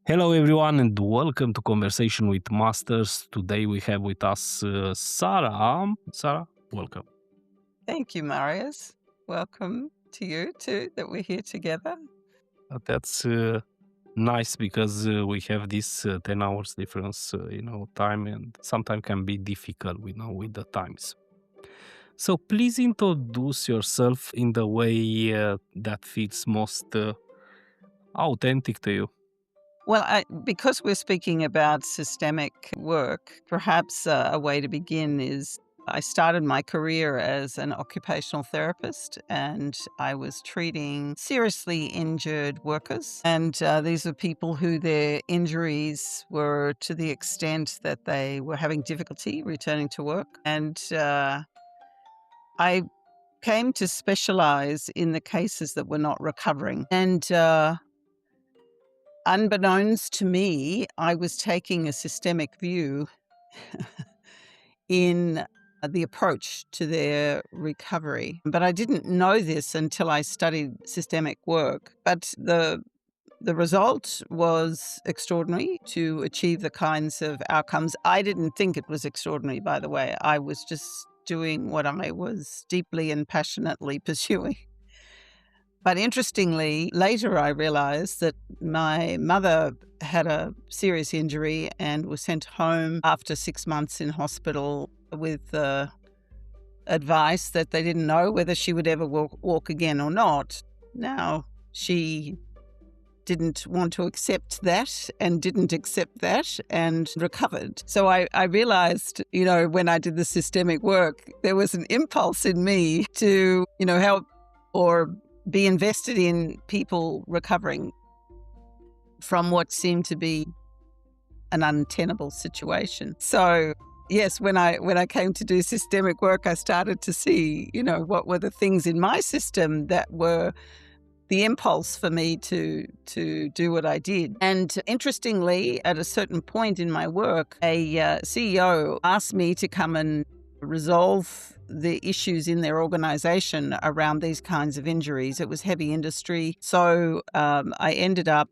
Hello, everyone, and welcome to Conversation with Masters. Today we have with us Sarah. Sarah, welcome. Thank you, Marius. Welcome to you too, that we're here together. That's nice because we have this 10 hours difference, time, and sometimes can be difficult, with the times. So please introduce yourself in the way that feels most authentic to you. Well, because we're speaking about systemic work, perhaps a way to begin is I started my career as an occupational therapist and I was treating seriously injured workers. And these are people who their injuries were to the extent that they were having difficulty returning to work. And I came to specialize in the cases that were not recovering. And unbeknownst to me, I was taking a systemic view in the approach to their recovery. But I didn't know this until I studied systemic work. But the result was extraordinary to achieve the kinds of outcomes. I didn't think it was extraordinary, by the way. I was just doing what I was deeply and passionately pursuing. But interestingly, later I realized that my mother had a serious injury and was sent home after 6 months in hospital with advice that they didn't know whether she would ever walk again or not. Now, she didn't want to accept that and didn't accept that and recovered. So I realized, when I did the systemic work, there was an impulse in me to, help or be invested in people recovering from what seemed to be an untenable situation. So yes, when I came to do systemic work, I started to see, what were the things in my system that were the impulse for me to do what I did. And interestingly, at a certain point in my work, a CEO asked me to come and resolve the issues in their organization around these kinds of injuries. It was heavy industry. So I ended up,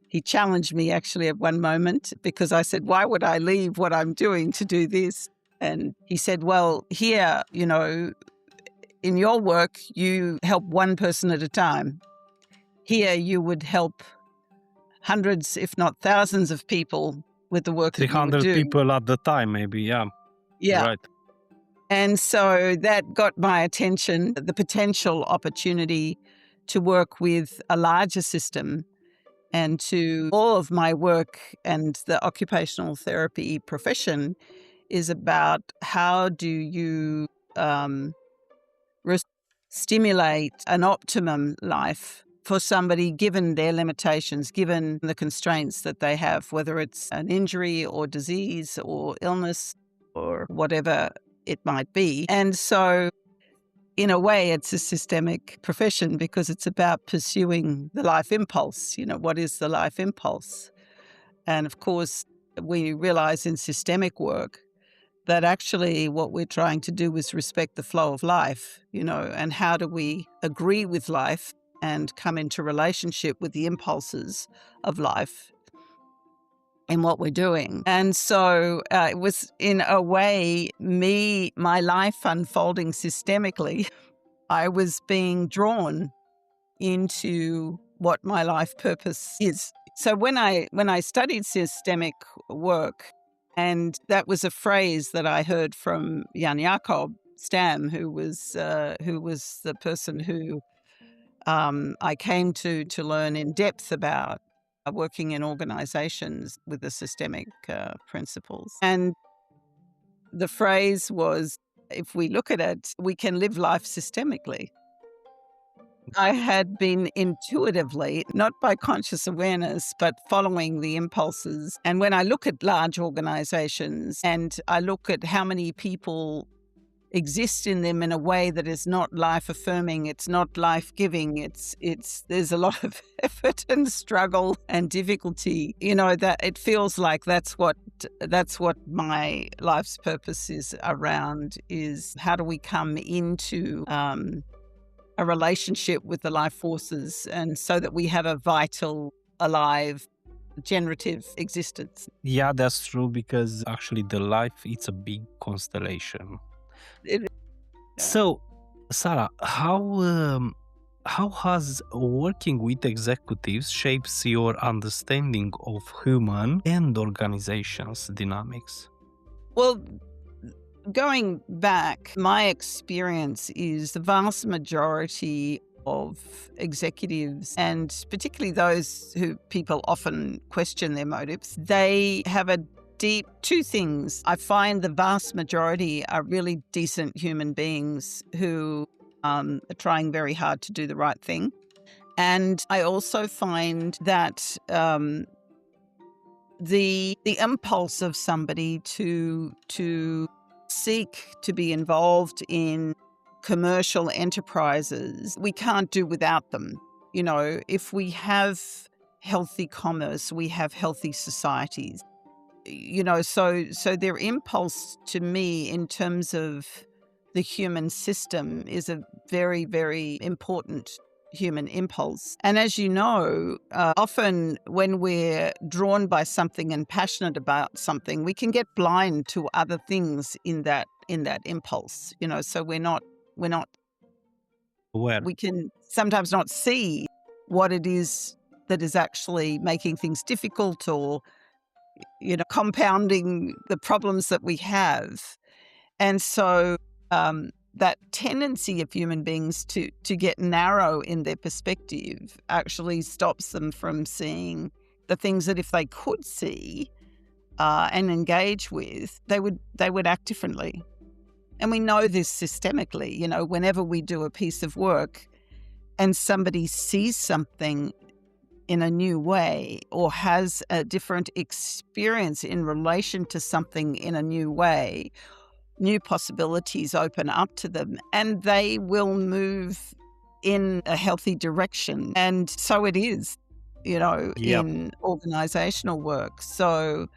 he challenged me actually at one moment because I said, why would I leave what I'm doing to do this? And he said, well, here, in your work, you help one person at a time. Here you would help hundreds, if not thousands of people with the work that you would 300 do. people at the time, maybe, yeah. Yeah. Right. And so that got my attention, the potential opportunity to work with a larger system. And to all of my work and the occupational therapy profession is about how do you stimulate an optimum life for somebody given their limitations, given the constraints that they have, whether it's an injury or disease or illness or whatever it might be. And so in a way, it's a systemic profession because it's about pursuing the life impulse. What is the life impulse? And of course, we realize in systemic work that actually what we're trying to do is respect the flow of life, and how do we agree with life and come into relationship with the impulses of life in what we're doing. And so it was, in a way, my life unfolding systemically. I was being drawn into what my life purpose is. So when I studied systemic work, and that was a phrase that I heard from Jan Jakob Stam, who was the person who I came to learn in depth about working in organizations with the systemic principles. And the phrase was, if we look at it, we can live life systemically. I had been intuitively, not by conscious awareness, but following the impulses. And when I look at large organizations and I look at how many people exist in them in a way that is not life-affirming, it's not life-giving, there's a lot of effort and struggle and difficulty, that it feels like that's what my life's purpose is around, is how do we come into a relationship with the life forces, and so that we have a vital, alive, generative existence. Yeah, that's true because actually the life it's a big constellation. It, So, Sarah, how has working with executives shapes your understanding of human and organizations dynamics? well, going back, my experience is the vast majority of executives, and particularly those who people often question their motives, they have a deep two things. I find the vast majority are really decent human beings who are trying very hard to do the right thing. And I also find that the impulse of somebody to seek to be involved in commercial enterprises, we can't do without them. You know, if we have healthy commerce, we have healthy societies. You know, so their impulse to me in terms of the human system is a very, very important human impulse. And as you know, often when we're drawn by something and passionate about something, we can get blind to other things in that impulse. You know, so we're not Where? we can sometimes not see what it is that is actually making things difficult or compounding the problems that we have. And so that tendency of human beings to get narrow in their perspective actually stops them from seeing the things that if they could see and engage with, they would act differently. And we know this systemically. You know, whenever we do a piece of work and somebody sees something in a new way or has a different experience in relation to something in a new way, new possibilities open up to them and they will move in a healthy direction. And so it is, Yeah. in organizational work. So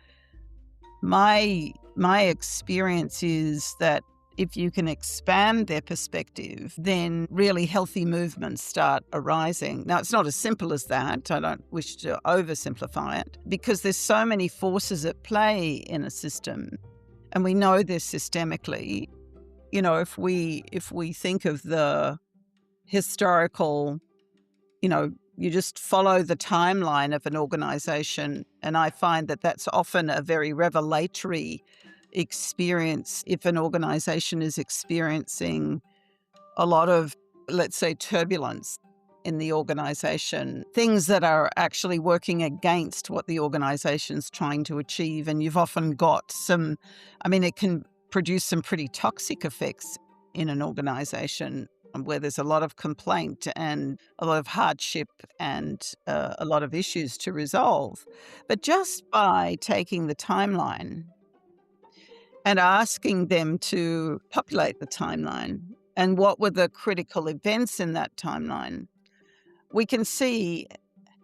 my experience is that if you can expand their perspective, then really healthy movements start arising. Now, it's not as simple as that. I don't wish to oversimplify it because there's so many forces at play in a system. And we know this systemically. You know, if we think of the historical, you just follow the timeline of an organization, and I find that that's often a very revelatory experience if an organization is experiencing a lot of, let's say, turbulence in the organization, things that are actually working against what the organization's trying to achieve. And you've often got it can produce some pretty toxic effects in an organization where there's a lot of complaint and a lot of hardship and a lot of issues to resolve. But just by taking the timeline and asking them to populate the timeline and what were the critical events in that timeline, we can see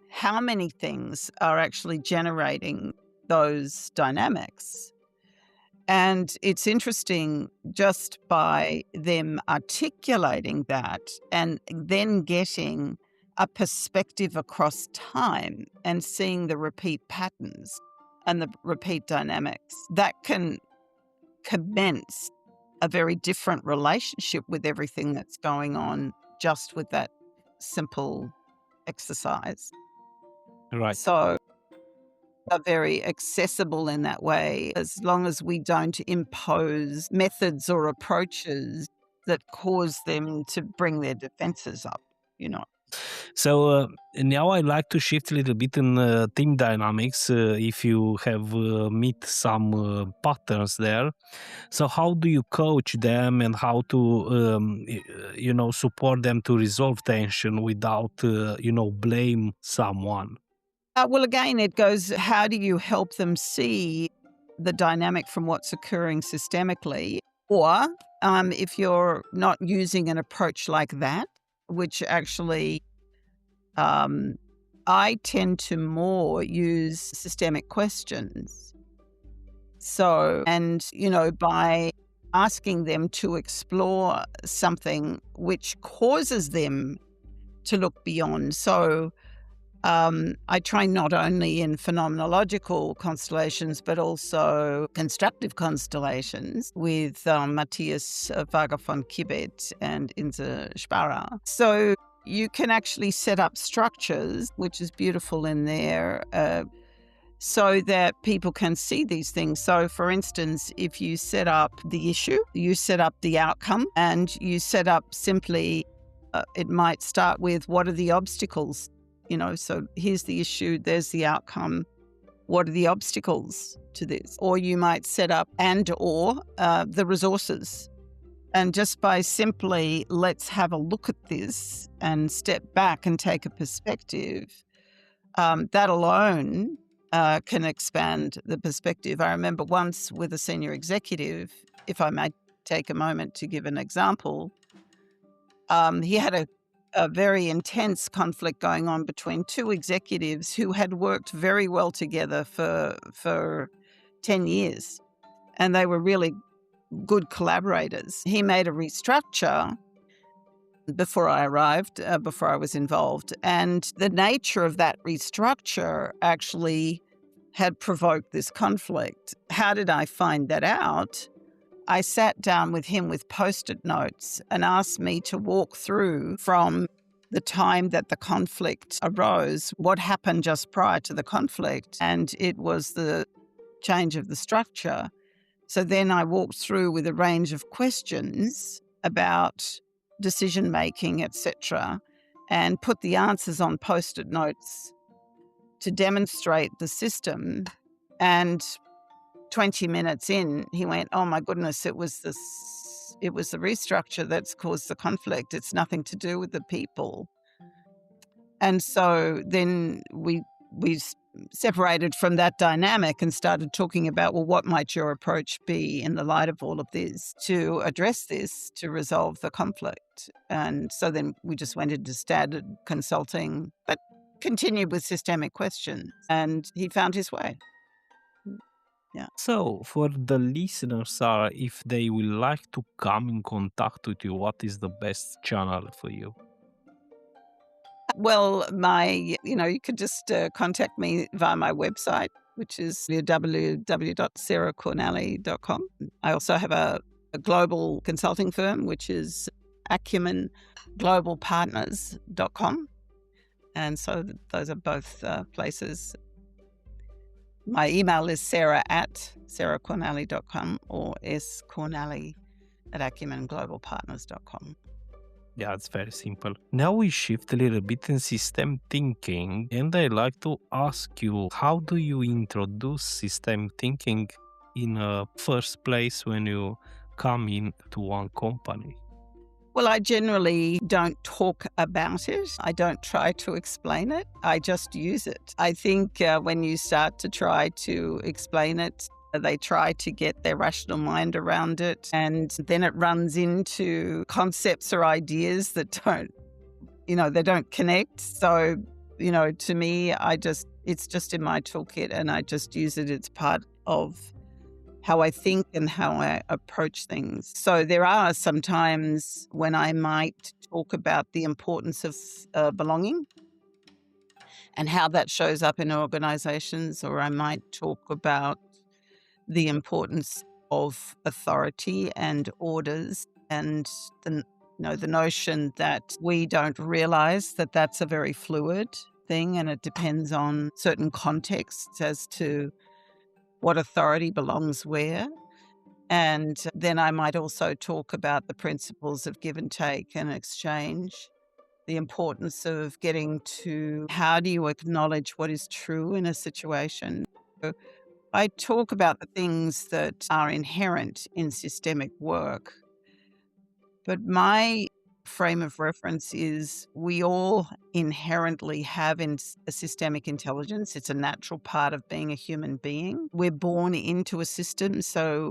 how many things are actually generating those dynamics. And it's interesting just by them articulating that and then getting a perspective across time and seeing the repeat patterns and the repeat dynamics, that can commence a very different relationship with everything that's going on just with that simple exercise. Right. So are very accessible in that way, as long as we don't impose methods or approaches that cause them to bring their defenses up, you know. So now I'd like to shift a little bit in team dynamics. If you have meet some patterns there, so how do you coach them and how to support them to resolve tension without blame someone? Well, again, it goes, how do you help them see the dynamic from what's occurring systemically? Or if you're not using an approach like that, which actually I tend to more use systemic questions. So, and, by asking them to explore something which causes them to look beyond. So, I train not only in phenomenological constellations, but also constructive constellations with Matthias Varga von Kibet and Inze Sparrer. So you can actually set up structures, which is beautiful in there, so that people can see these things. So, for instance, if you set up the issue, you set up the outcome, and you set up simply, it might start with, what are the obstacles? So here's the issue, there's the outcome. What are the obstacles to this? Or you might set up or the resources. And just by simply, let's have a look at this and step back and take a perspective, that alone can expand the perspective. I remember once with a senior executive, if I may take a moment to give an example, he had a very intense conflict going on between two executives who had worked very well together for 10 years, and they were really good collaborators. He made a restructure before I arrived, before I was involved, and the nature of that restructure actually had provoked this conflict. How did I find that out? I sat down with him with Post-it notes and asked me to walk through from the time that the conflict arose, what happened just prior to the conflict, and it was the change of the structure. So then I walked through with a range of questions about decision-making, etc., and put the answers on Post-it notes to demonstrate the system. And 20 minutes in, he went, oh my goodness, it was the restructure that's caused the conflict. It's nothing to do with the people. And so then we separated from that dynamic and started talking about, well, what might your approach be in the light of all of this to address this, to resolve the conflict? And so then we just went into standard consulting, but continued with systemic questions. And he found his way. Yeah. So, for the listeners, Sarah, if they would like to come in contact with you, what is the best channel for you? Well, you could just contact me via my website, which is www.sarahcornally.com. I also have a global consulting firm, which is acumenglobalpartners.com. And so those are both places. My email is sarah@sarahcornally.com or scornally@acumenglobalpartners.com. Yeah, it's very simple. Now we shift a little bit in system thinking, and I'd like to ask you, how do you introduce system thinking in a first place when you come in to one company? Well, I generally don't talk about it. I don't try to explain it. I just use it. I think when you start to try to explain it, they try to get their rational mind around it, and then it runs into concepts or ideas that they don't connect. So, to me, it's just in my toolkit and I just use it. It's part of how I think and how I approach things. So there are some times when I might talk about the importance of belonging and how that shows up in organizations, or I might talk about the importance of authority and orders, and the notion that we don't realize that that's a very fluid thing and it depends on certain contexts as to what authority belongs where. And then I might also talk about the principles of give and take and exchange, the importance of getting to how do you acknowledge what is true in a situation. So I talk about the things that are inherent in systemic work, but my frame of reference is we all inherently have a systemic intelligence. It's a natural part of being a human being. We're born into a system.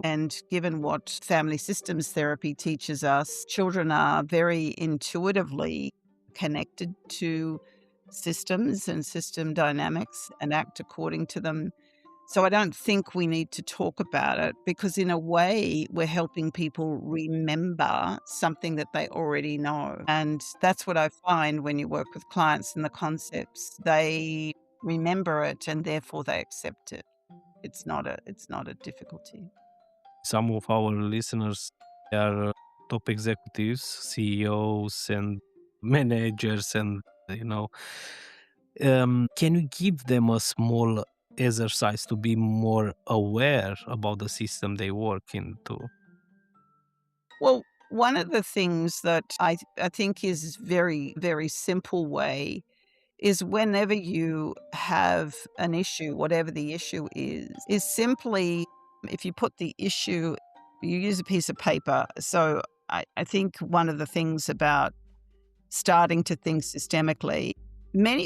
And given what family systems therapy teaches us, children are very intuitively connected to systems and system dynamics and act according to them. So I don't think we need to talk about it because in a way we're helping people remember something that they already know. And that's what I find when you work with clients and the concepts. They remember it and therefore they accept it. It's not a difficulty. Some of our listeners are top executives, CEOs, and managers, and you know, can you give them a small exercise to be more aware about the system they work into? Well, one of the things that I think is very, very simple way is whenever you have an issue, whatever the issue is simply if you put the issue, you use a piece of paper. So I think one of the things about starting to think systemically,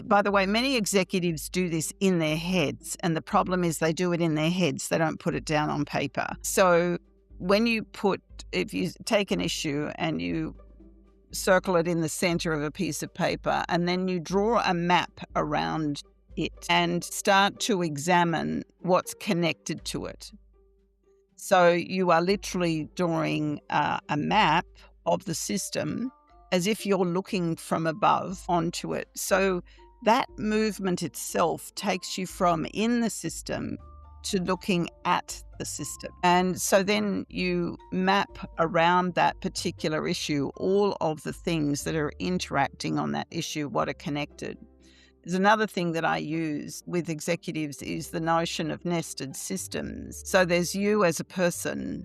by the way, many executives do this in their heads. And the problem is they do it in their heads. They don't put it down on paper. So if you take an issue and you circle it in the center of a piece of paper, and then you draw a map around it and start to examine what's connected to it. So you are literally drawing a map of the system as if you're looking from above onto it. So that movement itself takes you from in the system to looking at the system. And so then you map around that particular issue all of the things that are interacting on that issue, what are connected. There's another thing that I use with executives is the notion of nested systems. So there's you as a person,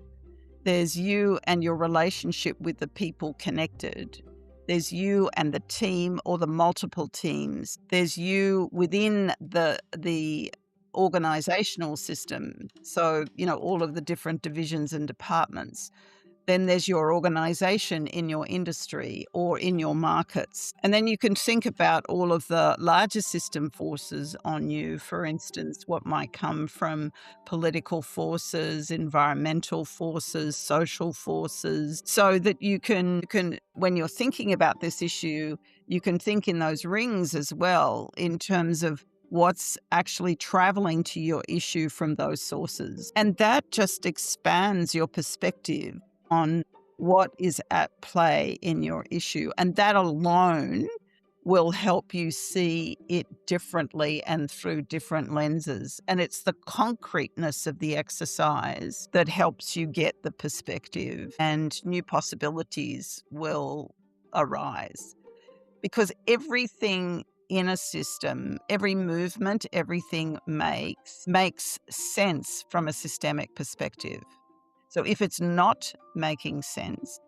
there's you and your relationship with the people connected. There's you and the team or the multiple teams. There's you within the organizational system. So, all of the different divisions and departments. Then there's your organization in your industry or in your markets. And then you can think about all of the larger system forces on you. For instance, what might come from political forces, environmental forces, social forces, so that you can when you're thinking about this issue, you can think in those rings as well in terms of what's actually traveling to your issue from those sources. And that just expands your perspective on what is at play in your issue. And that alone will help you see it differently and through different lenses. And it's the concreteness of the exercise that helps you get the perspective, and new possibilities will arise. Because everything in a system, every movement, everything makes sense from a systemic perspective. So if it's not making sense,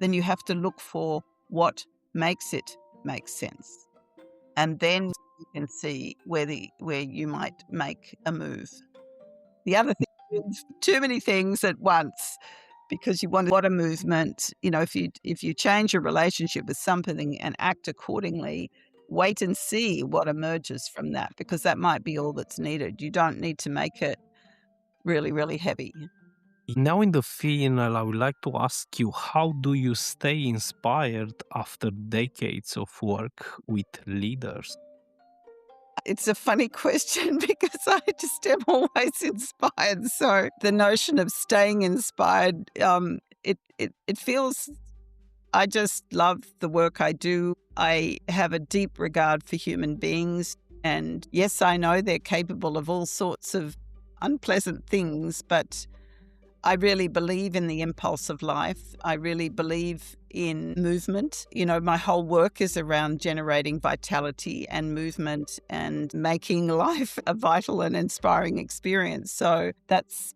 then you have to look for what makes it make sense. And then you can see where you might make a move. The other thing is too many things at once, because you want a movement. If you change your relationship with something and act accordingly, wait and see what emerges from that, because that might be all that's needed. You don't need to make it really, really heavy. Now, in the final, I would like to ask you, how do you stay inspired after decades of work with leaders? It's a funny question because I just am always inspired. So the notion of staying inspired, it feels, I just love the work I do. I have a deep regard for human beings. And yes, I know they're capable of all sorts of unpleasant things, but I really believe in the impulse of life. I really believe in movement. My whole work is around generating vitality and movement and making life a vital and inspiring experience. So that's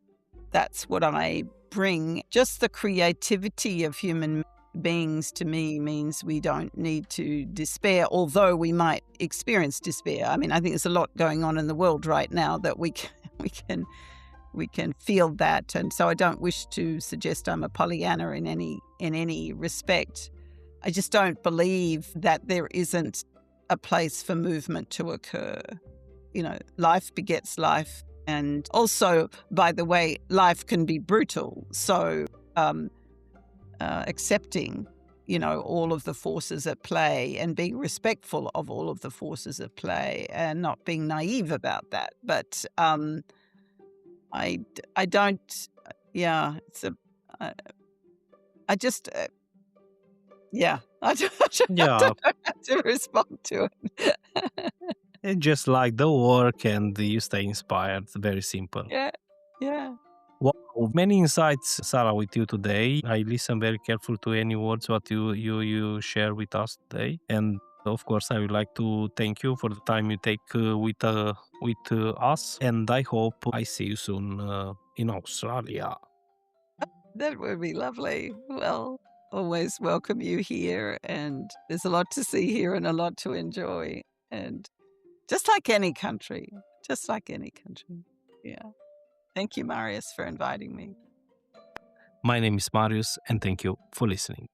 what I bring. Just the creativity of human beings to me means we don't need to despair, although we might experience despair. I mean, I think there's a lot going on in the world right now that we can feel that. And so I don't wish to suggest I'm a Pollyanna in any respect. I just don't believe that there isn't a place for movement to occur. Life begets life. And also, by the way, life can be brutal. So accepting, all of the forces at play and being respectful of all of the forces at play and not being naive about that. But I don't yeah, it's a I I just, yeah, I Yeah, don't know how to respond to it. and just like the work and you stay inspired. Very simple. Yeah, yeah. Wow, many insights, Sarah, with you today. I listen very careful to any words what you share with us today, and of course, I would like to thank you for the time you take with us. And I hope I see you soon in Australia. That would be lovely. Well, always welcome you here, and there's a lot to see here and a lot to enjoy, and just like any country, just like any country. Yeah. Thank you, Marius, for inviting me. My name is Marius, and thank you for listening.